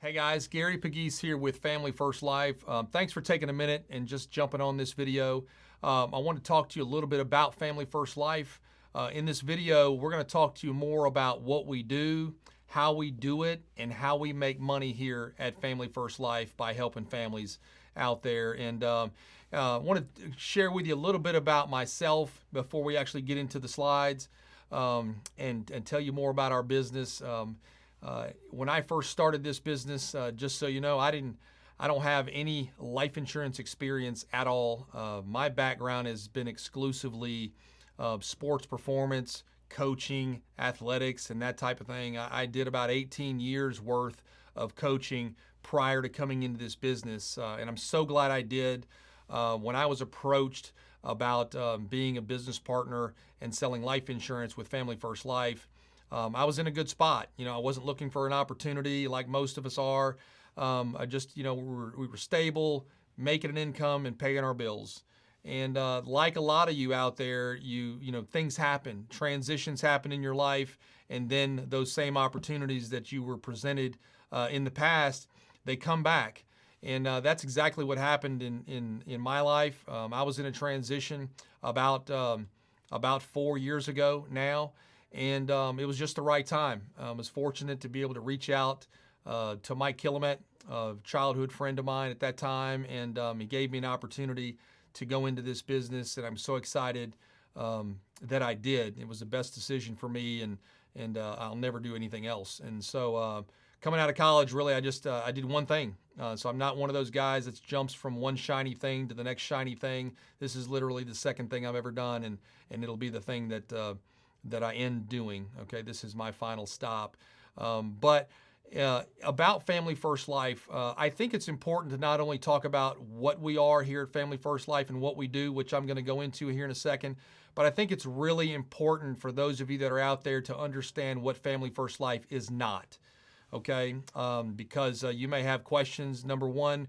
Hey guys, Gary Pegues here with Family First Life. Thanks for taking a minute and just jumping on this video. I want to talk to you a little bit about Family First Life. In this video, we're going to talk to you more about what we do, how we do it, and how we make money here at Family First Life by helping families out there. And I want to share with you a little bit about myself before we actually get into the slides, and tell you more about our business. When I first started this business, just so you know, I don't have any life insurance experience at all. My background has been exclusively sports performance, coaching, athletics, and that type of thing. I did about 18 years worth of coaching prior to coming into this business, and I'm so glad I did. When I was approached about being a business partner and selling life insurance with Family First Life, I was in a good spot. I wasn't looking for an opportunity like most of us are. I just, we were stable, making an income and paying our bills. And like a lot of you out there, things happen, transitions happen in your life, and then those same opportunities that you were presented in the past, they come back. And that's exactly what happened in my life. I was in a transition about 4 years ago now. And it was just the right time. I was fortunate to be able to reach out to Mike Killamet, a childhood friend of mine at that time, and he gave me an opportunity to go into this business, and I'm so excited that I did. It was the best decision for me, and I'll never do anything else. And so coming out of college, really, I did one thing. So I'm not one of those guys that jumps from one shiny thing to the next shiny thing. This is literally the second thing I've ever done, and it'll be the thing that I end doing. Okay, this is my final stop. But about Family First Life, I think it's important to not only talk about what we are here at Family First Life and what we do, which I'm going to go into here in a second, but I think it's really important for those of you that are out there to understand what Family First Life is not. Okay, because you may have questions. Number one,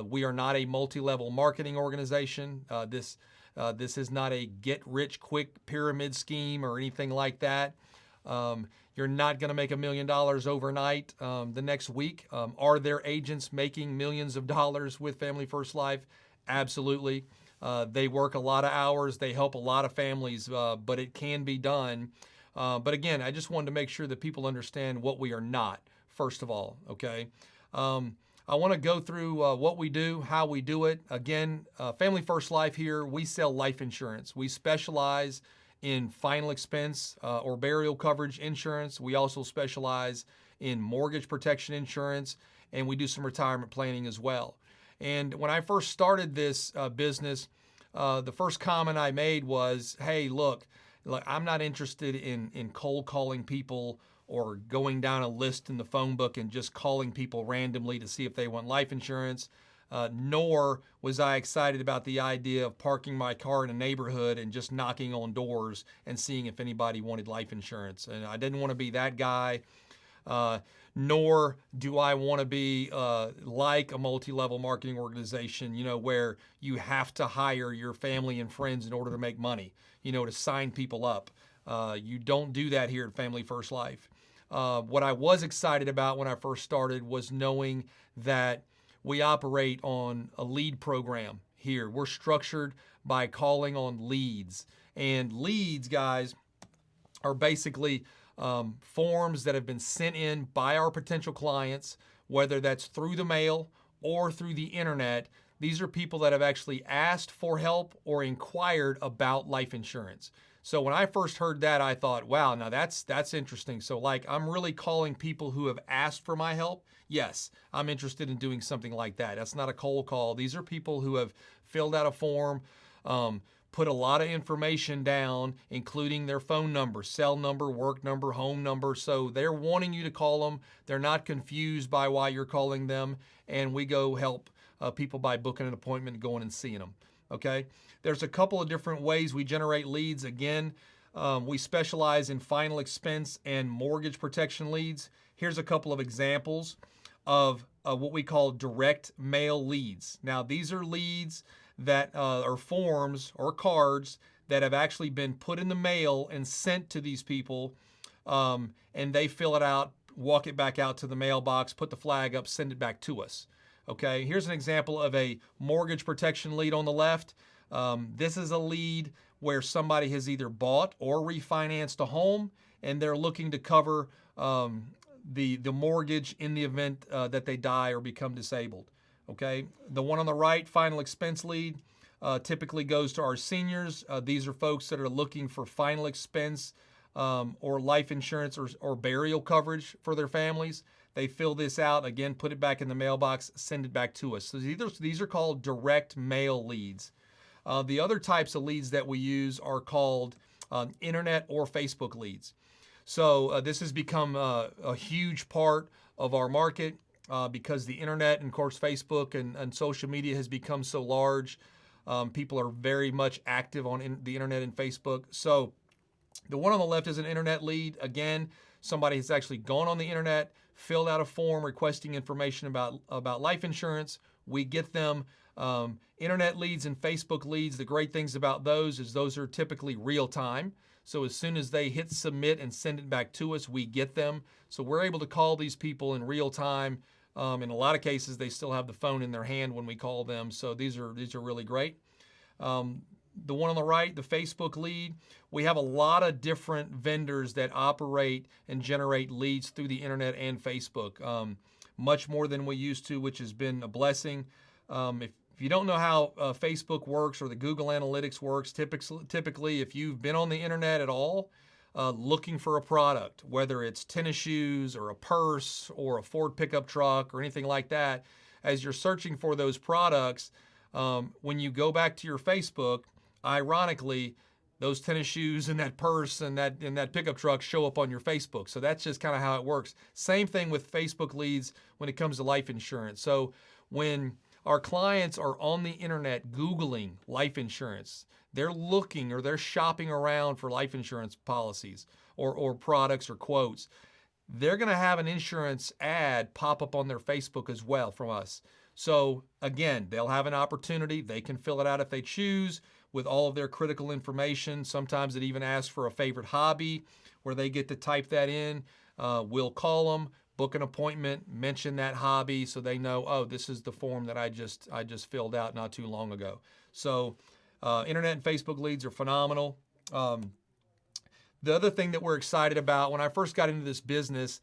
we are not a multi-level marketing organization. This is not a get-rich-quick pyramid scheme or anything like that. You're not going to make $1 million overnight the next week. Are there agents making millions of dollars with Family First Life? Absolutely. They work a lot of hours. They help a lot of families, but it can be done. But again, I just wanted to make sure that people understand what we are not, first of all, okay? I want to go through what we do, how we do it. Again, Family First Life here, we sell life insurance. We specialize in final expense or burial coverage insurance. We also specialize in mortgage protection insurance, and we do some retirement planning as well. And when I first started this business, the first comment I made was, hey, look, I'm not interested in cold calling people or going down a list in the phone book and just calling people randomly to see if they want life insurance, nor was I excited about the idea of parking my car in a neighborhood and just knocking on doors and seeing if anybody wanted life insurance. And I didn't want to be that guy, nor do I want to be like a multi-level marketing organization, where you have to hire your family and friends in order to make money, to sign people up. You don't do that here at Family First Life. What I was excited about when I first started was knowing that we operate on a lead program here. We're structured by calling on leads. And leads, guys, are basically forms that have been sent in by our potential clients, whether that's through the mail or through the internet. These are people that have actually asked for help or inquired about life insurance. So when I first heard that, I thought, wow, now that's interesting. So I'm really calling people who have asked for my help. Yes, I'm interested in doing something like that. That's not a cold call. These are people who have filled out a form, put a lot of information down, including their phone number, cell number, work number, home number. So they're wanting you to call them. They're not confused by why you're calling them. And we go help people by booking an appointment and going and seeing them. Okay, there's a couple of different ways we generate leads. Again, we specialize in final expense and mortgage protection leads. Here's a couple of examples of what we call direct mail leads. Now, these are leads that are forms or cards that have actually been put in the mail and sent to these people, and they fill it out walk it back out to the mailbox, put the flag up, send it back to us. Okay, here's an example of a mortgage protection lead on the left. This is a lead where somebody has either bought or refinanced a home, and they're looking to cover the mortgage in the event that they die or become disabled. Okay, the one on the right, final expense lead, typically goes to our seniors. These are folks that are looking for final expense or life insurance or burial coverage for their families. They fill this out, again, put it back in the mailbox, send it back to us. So these are called direct mail leads. The other types of leads that we use are called internet or Facebook leads. So this has become a huge part of our market because the internet and, of course, Facebook and social media has become so large. People are very much active on the internet and Facebook. So the one on the left is an internet lead. Again, somebody has actually gone on the internet, filled out a form requesting information about life insurance. We get them. Internet leads and Facebook leads, the great things about those is those are typically real time. So as soon as they hit submit and send it back to us, we get them. So we're able to call these people in real time. In a lot of cases, they still have the phone in their hand when we call them. So these are really great. The one on the right, the Facebook lead, we have a lot of different vendors that operate and generate leads through the internet and Facebook, much more than we used to, which has been a blessing. If you don't know how Facebook works or the Google Analytics works, typically if you've been on the internet at all, looking for a product, whether it's tennis shoes or a purse or a Ford pickup truck or anything like that, as you're searching for those products, when you go back to your Facebook, ironically, those tennis shoes and that purse and that pickup truck show up on your Facebook. So that's just kind of how it works. Same thing with Facebook leads when it comes to life insurance. So when our clients are on the internet Googling life insurance, they're looking or they're shopping around for life insurance policies or products or quotes, they're going to have an insurance ad pop up on their Facebook as well from us. So again, they'll have an opportunity. They can fill it out if they choose with all of their critical information. Sometimes it even asks for a favorite hobby where they get to type that in. We'll call them, book an appointment, mention that hobby so they know, oh, this is the form that I just filled out not too long ago. So internet and Facebook leads are phenomenal. The other thing that we're excited about, when I first got into this business,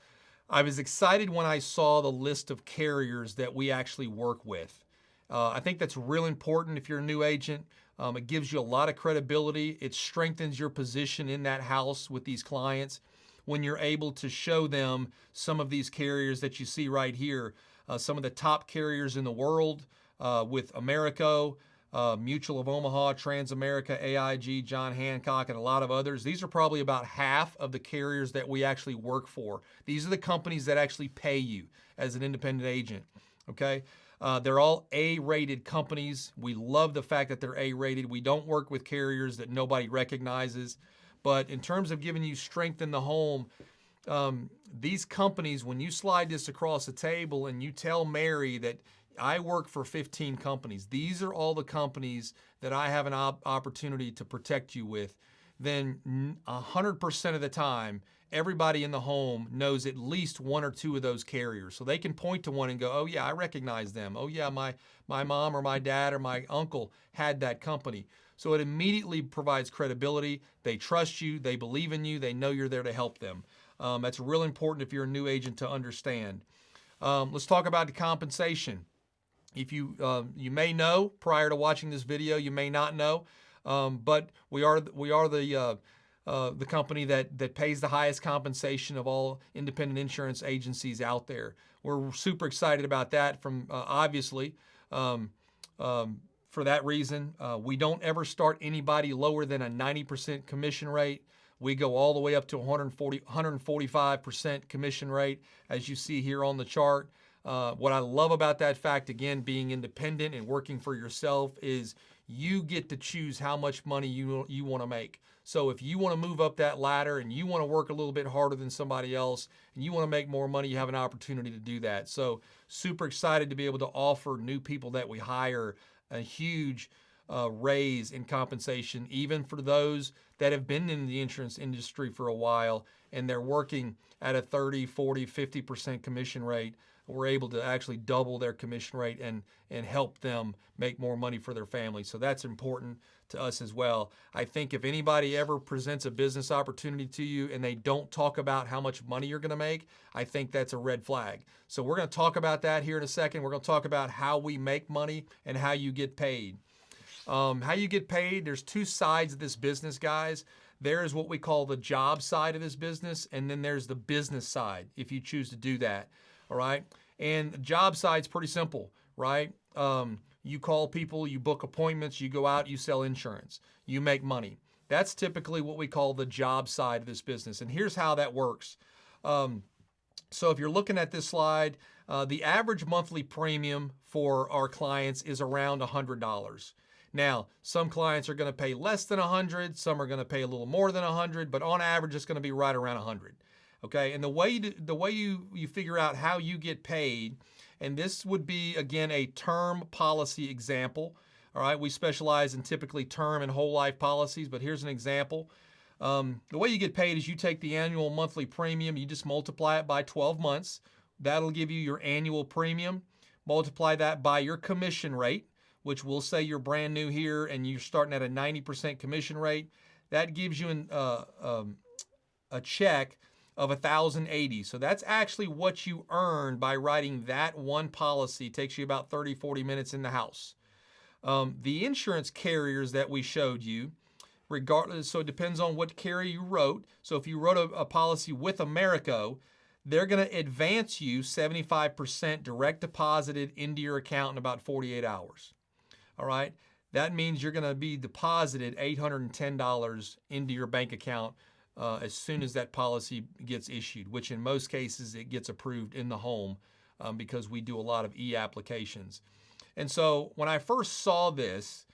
I was excited when I saw the list of carriers that we actually work with. I think that's real important if you're a new agent. It gives you a lot of credibility. It strengthens your position in that house with these clients when you're able to show them some of these carriers that you see right here. Some of the top carriers in the world with Americo, Mutual of Omaha, Transamerica, AIG, John Hancock, and a lot of others. These are probably about half of the carriers that we actually work for. These are the companies that actually pay you as an independent agent, okay? They're all A-rated companies. We love the fact that they're A-rated. We don't work with carriers that nobody recognizes. But in terms of giving you strength in the home, these companies, when you slide this across the table and you tell Mary that I work for 15 companies, these are all the companies that I have an opportunity to protect you with, then 100% of the time, everybody in the home knows at least one or two of those carriers. So they can point to one and go, oh yeah, I recognize them. Oh yeah, my mom or my dad or my uncle had that company. So it immediately provides credibility. They trust you, they believe in you, they know you're there to help them. That's real important if you're a new agent to understand. Let's talk about the compensation. If you may know prior to watching this video, you may not know, but we are the company that pays the highest compensation of all independent insurance agencies out there. We're super excited about that. From obviously, for that reason, we don't ever start anybody lower than a 90% commission rate. We go all the way up to 145% commission rate, as you see here on the chart. What I love about that fact, again, being independent and working for yourself, is you get to choose how much money you want to make. So if you want to move up that ladder and you want to work a little bit harder than somebody else and you want to make more money, you have an opportunity to do that. So super excited to be able to offer new people that we hire a huge raise in compensation, even for those that have been in the insurance industry for a while and they're working at a 30, 40, 50% commission rate. We're able to actually double their commission rate and help them make more money for their family. So that's important to us as well. I think if anybody ever presents a business opportunity to you and they don't talk about how much money you're going to make, I think that's a red flag. So we're going to talk about that here in a second. We're going to talk about how we make money and how you get paid. How you get paid, there's two sides of this business, guys. There is what we call the job side of this business, and then there's the business side, if you choose to do that, all right? And the job side's pretty simple, right? You call people, you book appointments, you go out, you sell insurance, you make money. That's typically what we call the job side of this business, and here's how that works. So if you're looking at this slide, the average monthly premium for our clients is around $100. Now, some clients are going to pay less than 100, some are going to pay a little more than 100, but on average, it's going to be right around 100. Okay, and the way you figure out how you get paid, and this would be, again, a term policy example. All right, we specialize in typically term and whole life policies, but here's an example. The way you get paid is you take the annual monthly premium, you just multiply it by 12 months. That'll give you your annual premium. Multiply that by your commission rate, which we'll say you're brand new here and you're starting at a 90% commission rate. That gives you a check of $1,080. So that's actually what you earn by writing that one policy. It takes you about 30, 40 minutes in the house. The insurance carriers that we showed you, regardless, so it depends on what carrier you wrote. So if you wrote a policy with Americo, they're going to advance you 75% direct deposited into your account in about 48 hours. All right, that means you're going to be deposited $810 into your bank account as soon as that policy gets issued, which in most cases it gets approved in the home because we do a lot of e-applications. And so when I first saw this,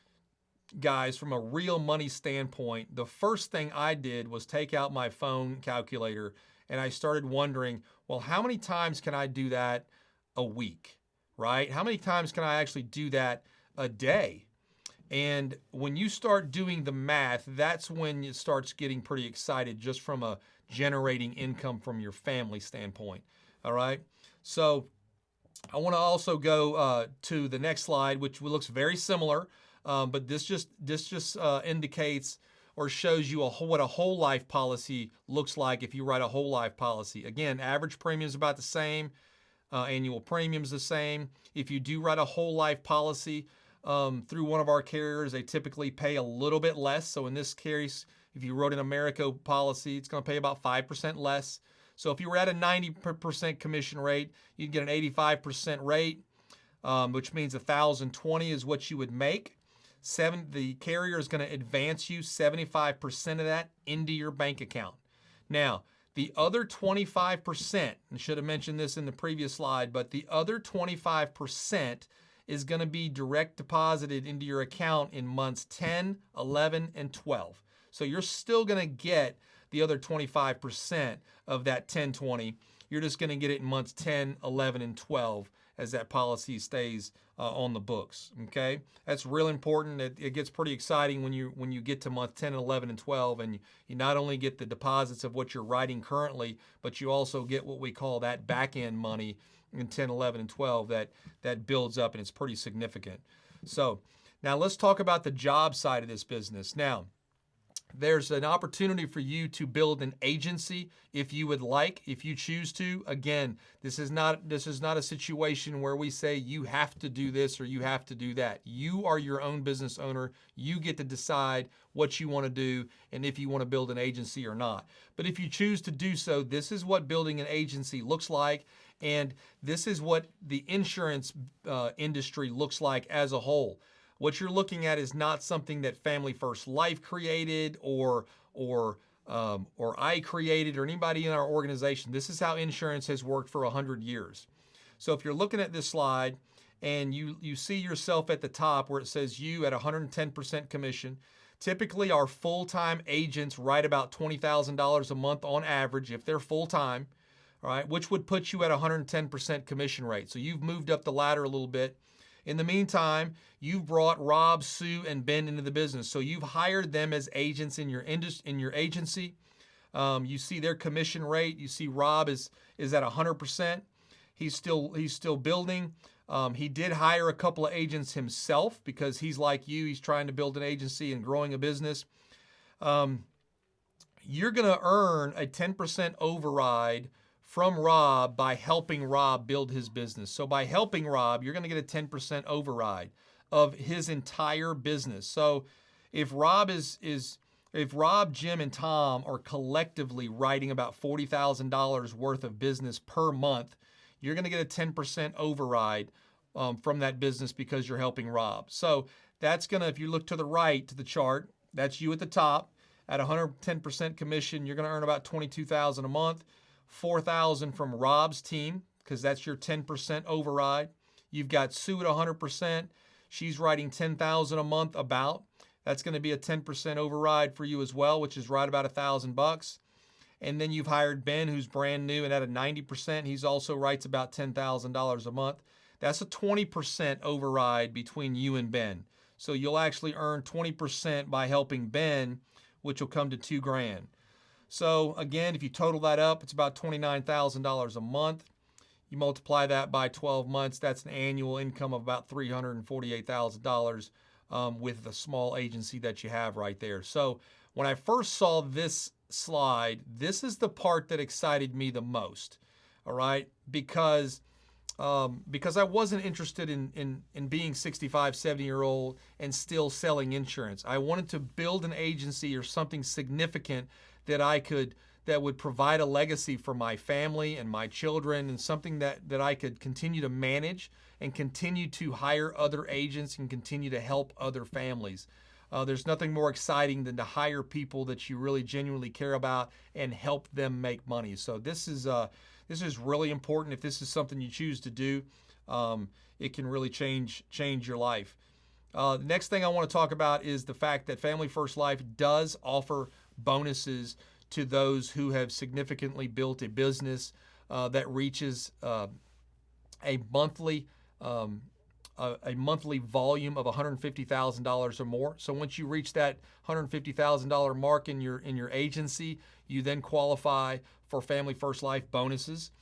guys, from a real money standpoint, the first thing I did was take out my phone calculator and I started wondering, well, how many times can I do that a week, right? How many times can I actually do that a day? And when you start doing the math, that's when it starts getting pretty excited just from a generating income from your family standpoint. All right. So I want to also go to the next slide, which looks very similar, but this just indicates or shows you what a whole life policy looks like if you write a whole life policy. Again, average premium is about the same. Annual premium is the same. If you do write a whole life policy through one of our carriers, they typically pay a little bit less. So in this case, if you wrote an Americo policy, it's going to pay about 5% less. So if you were at a 90% commission rate, you'd get an 85% rate, which means $1,020 is what you would make. The carrier is going to advance you 75% of that into your bank account. Now, the other 25%, and should have mentioned this in the previous slide, but the other 25% is going to be direct deposited into your account in months 10, 11, and 12. So you're still going to get the other 25% of that 1020. You're just going to get it in months 10, 11, and 12 as that policy stays on the books. Okay, that's real important. It gets pretty exciting when you get to month 10, 11, and 12, and you not only get the deposits of what you're writing currently, but you also get what we call that back end money in 10, 11, and 12 that builds up, and it's pretty significant. So now let's talk about the job side of this business. Now, there's an opportunity for you to build an agency if you would like, if you choose to. Again, this is not a situation where we say you have to do this or you have to do that. You are your own business owner. You get to decide what you want to do and if you want to build an agency or not. But if you choose to do so, this is what building an agency looks like, and this is what the insurance industry looks like as a whole. What you're looking at is not something that Family First Life created or I created or anybody in our organization. This is how insurance has worked for 100 years. So if you're looking at this slide and you see yourself at the top where it says you at 110% commission, typically our full-time agents write about $20,000 a month on average if they're full-time, all right, which would put you at 110% commission rate. So you've moved up the ladder a little bit. In the meantime, you've brought Rob, Sue, and Ben into the business. So you've hired them as agents in your agency. You see their commission rate. You see Rob is at 100%. He's still building. He did hire a couple of agents himself because he's like you. He's trying to build an agency and growing a business. You're going to earn a 10% override from Rob by helping Rob build his business. So by helping Rob, you're going to get a 10% override of his entire business. So if Rob if Rob, Jim, and Tom are collectively writing about $40,000 worth of business per month, you're going to get a 10% override from that business because you're helping Rob. So that's going to, if you look to the right to the chart, that's you at the top. At 110% commission, you're going to earn about $22,000 a month, $4,000 from Rob's team because that's your 10% override. You've got Sue at 100%. She's writing $10,000 a month about. That's going to be a 10% override for you as well, which is right about $1,000. And then you've hired Ben, who's brand new and at a 90%. He's also writes about $10,000 a month. That's a 20% override between you and Ben. So you'll actually earn 20% by helping Ben, which will come to $2,000. So again, if you total that up, it's about $29,000 a month. You multiply that by 12 months, that's an annual income of about $348,000 with the small agency that you have right there. So when I first saw this slide, this is the part that excited me the most, all right? Because I wasn't interested in being 65, 70-year-old and still selling insurance. I wanted to build an agency or something significant that would provide a legacy for my family and my children, and something that I could continue to manage and continue to hire other agents and continue to help other families. There's nothing more exciting than to hire people that you really genuinely care about and help them make money. So this is really important. If this is something you choose to do, it can really change your life. The next thing I want to talk about is the fact that Family First Life does offer bonuses to those who have significantly built a business that reaches a monthly volume of $150,000 or more. So once you reach that $150,000 mark in your agency, you then qualify for Family First Life bonuses.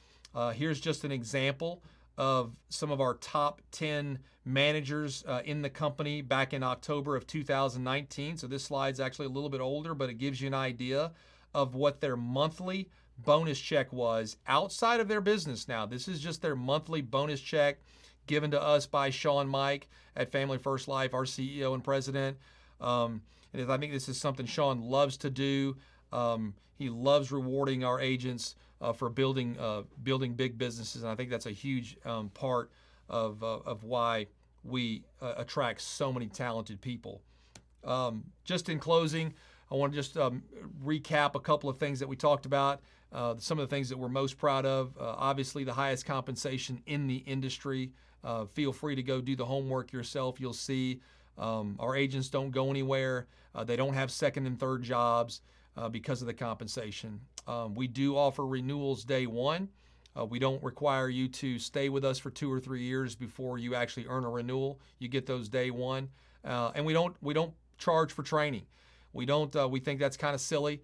Here's just an example of some of our top 10 managers in the company back in October of 2019. So this slide's actually a little bit older, but it gives you an idea of what their monthly bonus check was outside of their business. Now, this is just their monthly bonus check given to us by Sean Mike at Family First Life, our CEO and president. And I think this is something Sean loves to do. He loves rewarding our agents for building big businesses, and I think that's a huge part of why we attract so many talented people. Just in closing, I want to just recap a couple of things that we talked about. Some of the things that we're most proud of. Obviously, the highest compensation in the industry. Feel free to go do the homework yourself. You'll see our agents don't go anywhere. They don't have second and third jobs because of the compensation. We do offer renewals day one. We don't require you to stay with us for 2 or 3 years before you actually earn a renewal. You get those day one, and we don't charge for training. We think that's kind of silly.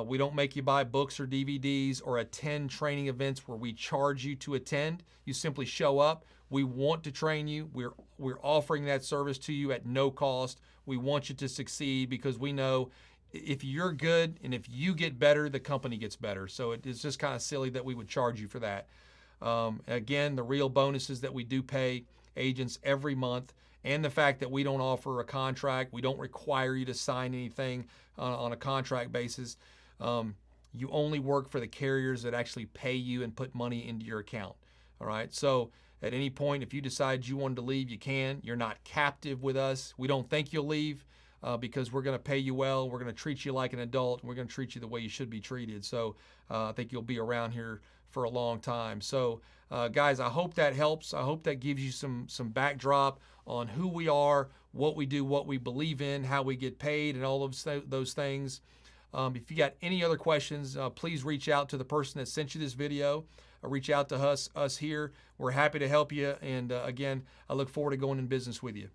We don't make you buy books or DVDs or attend training events where we charge you to attend. You simply show up. We want to train you. We're offering that service to you at no cost. We want you to succeed because we know if you're good and if you get better, the company gets better. So it's just kind of silly that we would charge you for that. Again, the real bonuses that we do pay agents every month, and the fact that we don't offer a contract, we don't require you to sign anything on a contract basis. You only work for the carriers that actually pay you and put money into your account. All right. So at any point, if you decide you wanted to leave, you can. You're not captive with us. We don't think you'll leave because we're going to pay you well. We're going to treat you like an adult. And we're going to treat you the way you should be treated. So I think you'll be around here for a long time. So guys, I hope that helps. I hope that gives you some backdrop on who we are, what we do, what we believe in, how we get paid, and all of those things. If you got any other questions, please reach out to the person that sent you this video. reach out to us here. We're happy to help you. And again, I look forward to going in business with you.